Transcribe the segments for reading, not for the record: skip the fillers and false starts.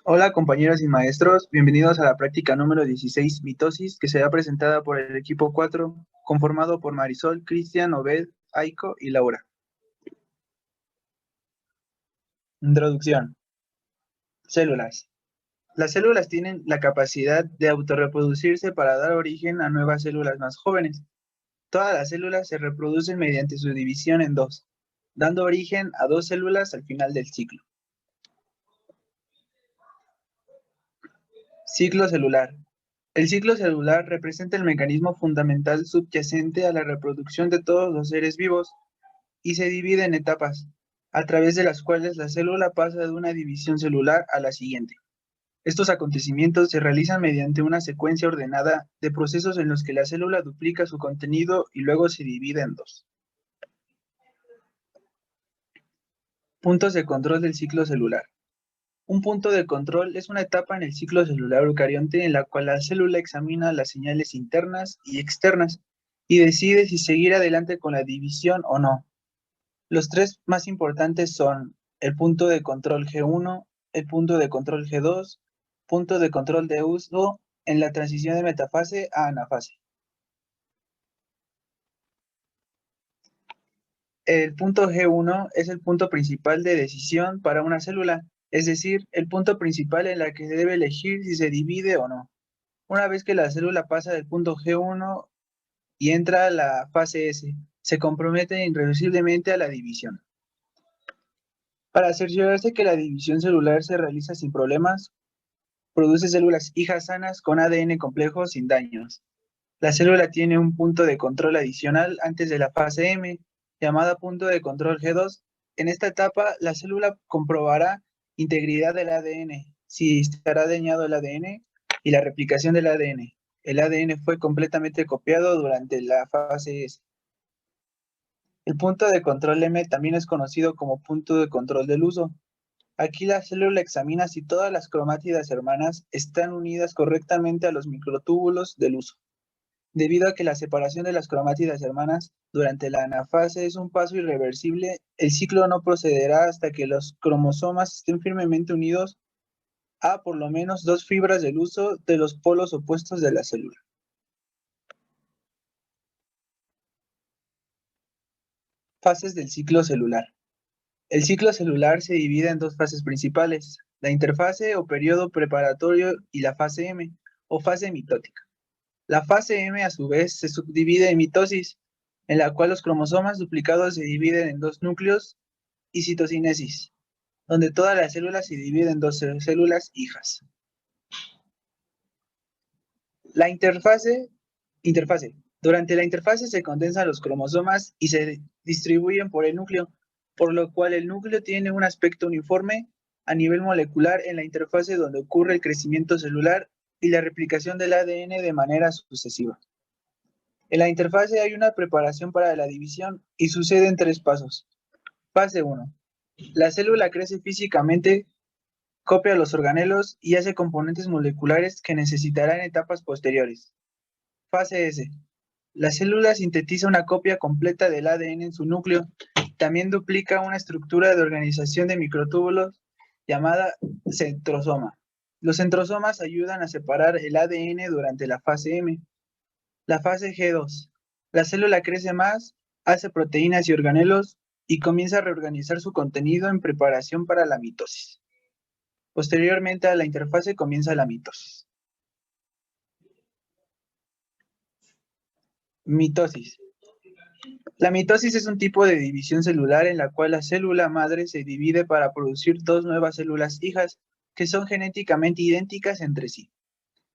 Hola compañeros y maestros, bienvenidos a la práctica número 16, mitosis, que será presentada por el equipo 4, conformado por Marisol, Cristian, Obed, Aiko y Laura. Introducción. Células. Las células tienen la capacidad de autorreproducirse para dar origen a nuevas células más jóvenes. Todas las células se reproducen mediante su división en dos, dando origen a dos células al final del ciclo. Ciclo celular. El ciclo celular representa el mecanismo fundamental subyacente a la reproducción de todos los seres vivos y se divide en etapas, a través de las cuales la célula pasa de una división celular a la siguiente. Estos acontecimientos se realizan mediante una secuencia ordenada de procesos en los que la célula duplica su contenido y luego se divide en dos. Puntos de control del ciclo celular. Un punto de control es una etapa en el ciclo celular eucarionte en la cual la célula examina las señales internas y externas y decide si seguir adelante con la división o no. Los tres más importantes son el punto de control G1, el punto de control G2, punto de control de uso en la transición de metafase a anafase. El punto G1 es el punto principal de decisión para una célula, es decir, el punto principal en la que se debe elegir si se divide o no. Una vez que la célula pasa del punto G1 y entra a la fase S, se compromete irreversiblemente a la división. Para cerciorarse que la división celular se realiza sin problemas, produce células hijas sanas con ADN complejo sin daños. La célula tiene un punto de control adicional antes de la fase M, llamada punto de control G2. En esta etapa, la célula comprobará integridad del ADN, si estará dañado el ADN, y la replicación del ADN. El ADN fue completamente copiado durante la fase S. El punto de control M también es conocido como punto de control del uso. Aquí la célula examina si todas las cromátidas hermanas están unidas correctamente a los microtúbulos del uso. Debido a que la separación de las cromátidas hermanas durante la anafase es un paso irreversible, el ciclo no procederá hasta que los cromosomas estén firmemente unidos a por lo menos dos fibras del uso de los polos opuestos de la célula. Fases del ciclo celular. El ciclo celular se divide en dos fases principales, la interfase o periodo preparatorio y la fase M, o fase mitótica. La fase M, a su vez, se subdivide en mitosis, en la cual los cromosomas duplicados se dividen en dos núcleos, y citocinesis, donde todas las células se dividen en dos células hijas. La interfase. Durante la interfase se condensan los cromosomas y se distribuyen por el núcleo, por lo cual el núcleo tiene un aspecto uniforme a nivel molecular en la interfase donde ocurre el crecimiento celular y la replicación del ADN de manera sucesiva. En la interfase hay una preparación para la división y sucede en tres pasos. Fase 1. La célula crece físicamente, copia los organelos y hace componentes moleculares que necesitará en etapas posteriores. Fase S. La célula sintetiza una copia completa del ADN en su núcleo. También duplica una estructura de organización de microtúbulos llamada centrosoma. Los centrosomas ayudan a separar el ADN durante la fase M. La fase G2. La célula crece más, hace proteínas y organelos y comienza a reorganizar su contenido en preparación para la mitosis. Posteriormente a la interfase comienza la mitosis. Mitosis. La mitosis es un tipo de división celular en la cual la célula madre se divide para producir dos nuevas células hijas que son genéticamente idénticas entre sí.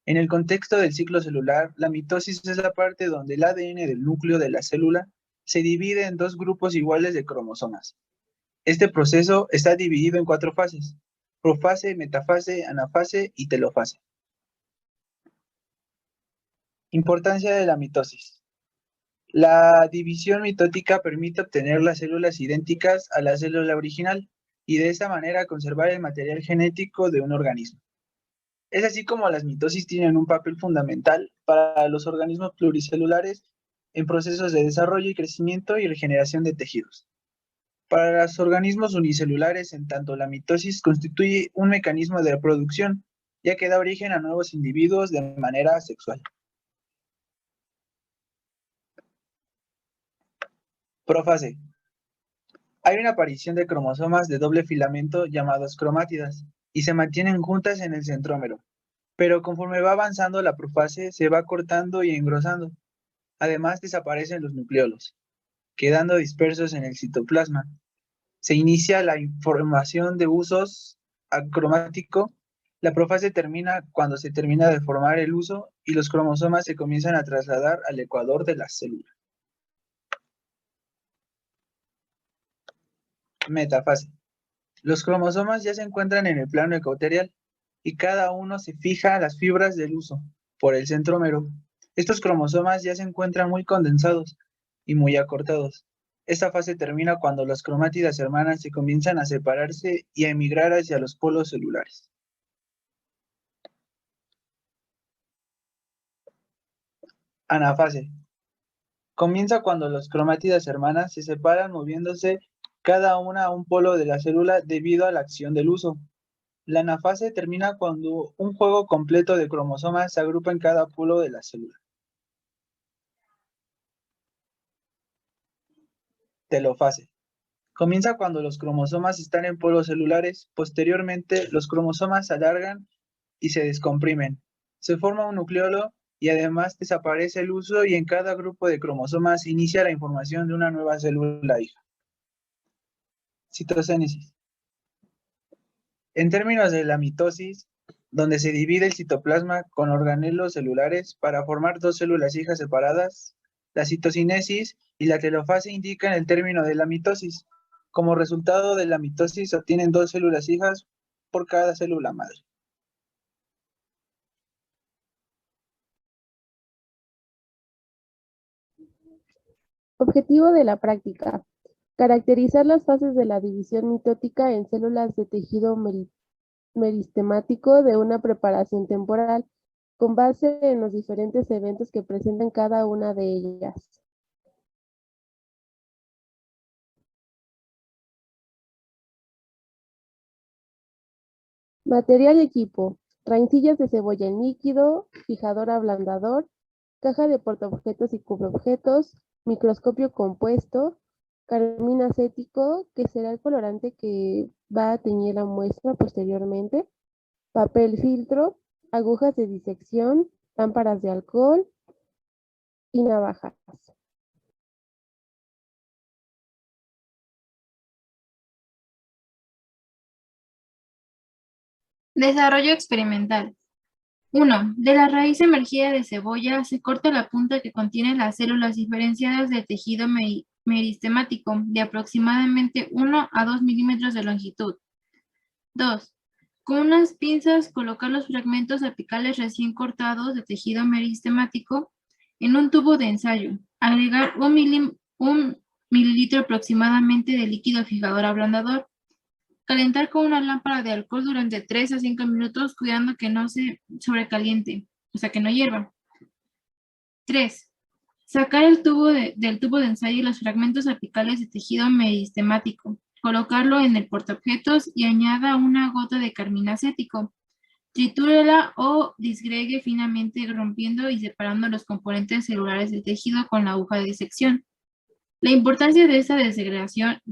En el contexto del ciclo celular, la mitosis es la parte donde el ADN del núcleo de la célula se divide en dos grupos iguales de cromosomas. Este proceso está dividido en cuatro fases: profase, metafase, anafase y telofase. Importancia de la mitosis. La división mitótica permite obtener las células idénticas a la célula original y de esa manera conservar el material genético de un organismo. Es así como las mitosis tienen un papel fundamental para los organismos pluricelulares en procesos de desarrollo y crecimiento y regeneración de tejidos. Para los organismos unicelulares, en tanto la mitosis constituye un mecanismo de reproducción, ya que da origen a nuevos individuos de manera sexual. Profase. Hay una aparición de cromosomas de doble filamento llamados cromátidas, y se mantienen juntas en el centrómero, pero conforme va avanzando la profase se va cortando y engrosando. Además desaparecen los nucleolos, quedando dispersos en el citoplasma. Se inicia la información de usos acromático. La profase termina cuando se termina de formar el uso y los cromosomas se comienzan a trasladar al ecuador de la célula. Metafase. Los cromosomas ya se encuentran en el plano ecuatorial y cada uno se fija a las fibras del uso por el centrómero. Estos cromosomas ya se encuentran muy condensados y muy acortados. Esta fase termina cuando las cromátidas hermanas se comienzan a separarse y a emigrar hacia los polos celulares. Anafase. Comienza cuando las cromátidas hermanas se separan moviéndose cada una a un polo de la célula debido a la acción del uso. La anafase termina cuando un juego completo de cromosomas se agrupa en cada polo de la célula. Telofase. Comienza cuando los cromosomas están en polos celulares. Posteriormente, los cromosomas se alargan y se descomprimen. Se forma un nucleolo y además desaparece el uso y en cada grupo de cromosomas inicia la información de una nueva célula hija. Citocénesis. En términos de la mitosis, donde se divide el citoplasma con organelos celulares para formar dos células hijas separadas, la citocinesis y la telofase indican el término de la mitosis. Como resultado de la mitosis se obtienen dos células hijas por cada célula madre. Objetivo de la práctica. Caracterizar las fases de la división mitótica en células de tejido meristemático de una preparación temporal, con base en los diferentes eventos que presentan cada una de ellas. Material y equipo. Raicillas de cebolla en líquido, fijador ablandador, caja de portaobjetos y cubreobjetos, microscopio compuesto, carmín acético, que será el colorante que va a teñir la muestra posteriormente, papel filtro, agujas de disección, lámparas de alcohol y navajas. Desarrollo experimental. 1. De la raíz emergida de cebolla se corta la punta que contiene las células diferenciadas del tejido meristemático de aproximadamente 1 a 2 milímetros de longitud. 2. Con unas pinzas colocar los fragmentos apicales recién cortados de tejido meristemático en un tubo de ensayo. Agregar un mililitro aproximadamente de líquido fijador ablandador. Calentar con una lámpara de alcohol durante 3 a 5 minutos, cuidando que no se sobrecaliente, o sea, que no hierva. 3. Sacar el del tubo de ensayo y los fragmentos apicales de tejido meristemático. Colocarlo en el portaobjetos y añada una gota de carmín acético. Tritúrela o disgregue finamente, rompiendo y separando los componentes celulares del tejido con la aguja de disección. La importancia de esta disgregación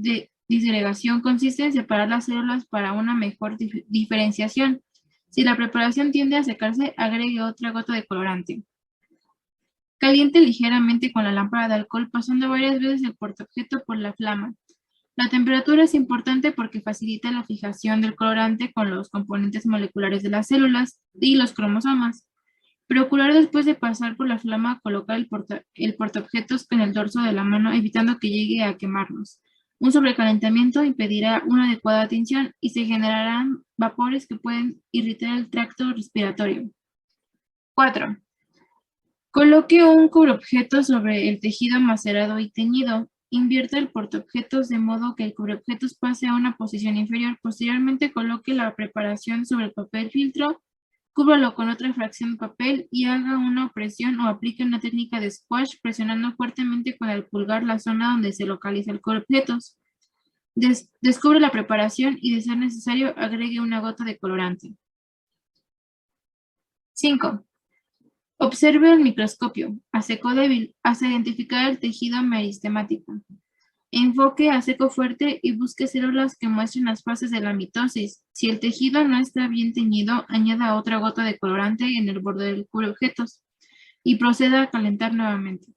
consiste en separar las células para una mejor diferenciación. Si la preparación tiende a secarse, agregue otra gota de colorante. Caliente ligeramente con la lámpara de alcohol, pasando varias veces el portaobjeto por la flama. La temperatura es importante porque facilita la fijación del colorante con los componentes moleculares de las células y los cromosomas. Procurar después de pasar por la flama colocar el portaobjetos en el dorso de la mano, evitando que llegue a quemarnos. Un sobrecalentamiento impedirá una adecuada tinción y se generarán vapores que pueden irritar el tracto respiratorio. 4. Coloque un cubreobjetos sobre el tejido macerado y teñido. Invierta el portaobjetos de modo que el cubreobjetos pase a una posición inferior. Posteriormente coloque la preparación sobre el papel filtro, cúbralo con otra fracción de papel y haga una opresión o aplique una técnica de squash presionando fuertemente con el pulgar la zona donde se localiza el cubreobjetos. Descubre la preparación y, de ser necesario, agregue una gota de colorante. 5. Observe el microscopio, a seco débil, hasta identificar el tejido meristemático. Enfoque a seco fuerte y busque células que muestren las fases de la mitosis. Si el tejido no está bien teñido, añada otra gota de colorante en el borde del cubreobjetos y proceda a calentar nuevamente.